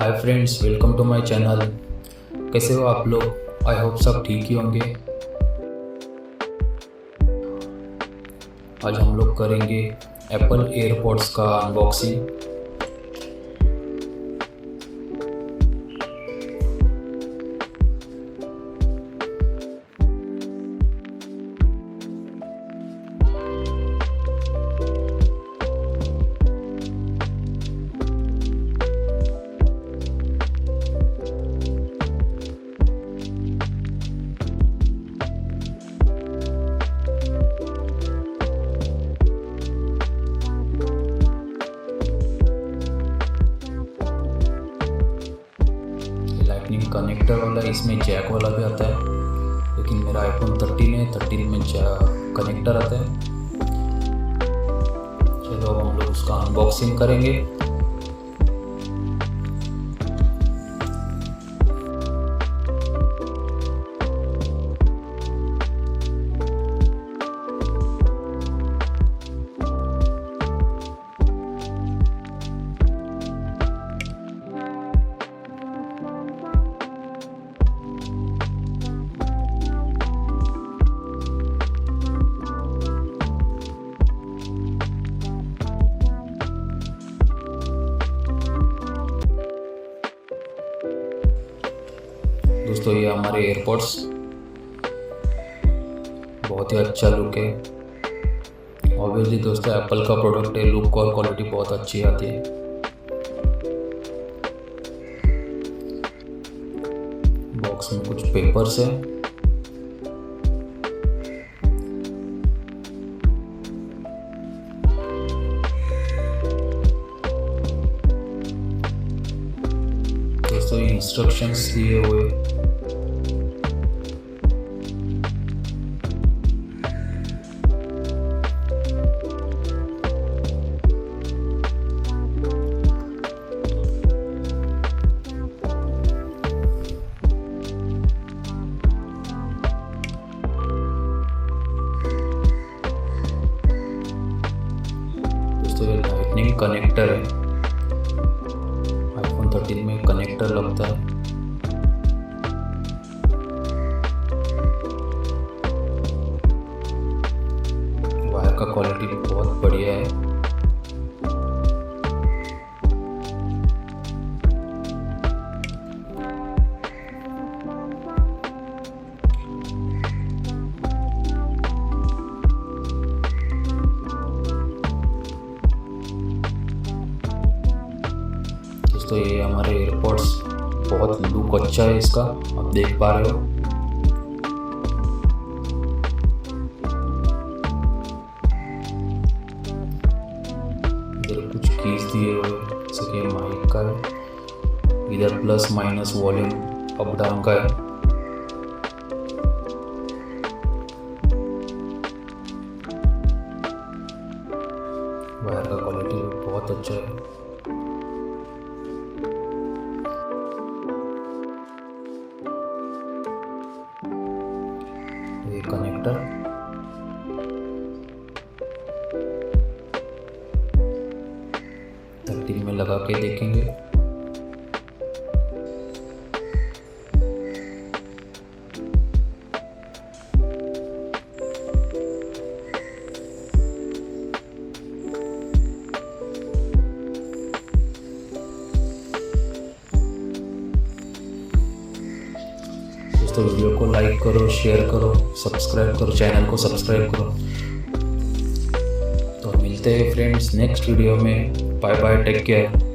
Hi friends, welcome to my channel. कैसे हो आप लोग? आई होप सब ठीक ही होंगे। आज हम लोग करेंगे एप्पल एयरपॉड्स का अनबॉक्सिंग। लाइटनिंग कनेक्टर वाला, इसमें जैक वाला भी आता है, लेकिन मेरा आईफोन 13 है, 13 में कनेक्टर आता है। चलो अब हम लोग उसका अनबॉक्सिंग करेंगे। दोस्तों, ये हमारे एयरपॉड्स, बहुत ही अच्छा लुक है। ऑब्वियसली दोस्तों, एप्पल का प्रोडक्ट है, लुक और क्वालिटी बहुत अच्छी आती है। बॉक्स में कुछ पेपर्स है। दोस्तों, ये इंस्ट्रक्शंस दिए हुए। दोस्तों, ये लाइटनिंग कनेक्टर है। आईफोन 13 में कनेक्टर लगता है। वायर का क्वालिटी भी बहुत बढ़िया है। दोस्तों, ये हमारे एयरपॉड्स, बहुत लुक अच्छा है इसका, आप देख पा रहे हो। इधर कुछ कीज दिए हुए, जैसे कि माइक का है, इधर plus minus volume up down का है। वायर का क्वालिटी बहुत अच्छा है। ये कनेक्टर, तकदीर में लगा के देखेंगे। दोस्तों, वीडियो को लाइक करो, शेयर करो, सब्सक्राइब करो, चैनल को सब्सक्राइब करो। तो मिलते हैं फ्रेंड्स नेक्स्ट वीडियो में। Bye bye, take care.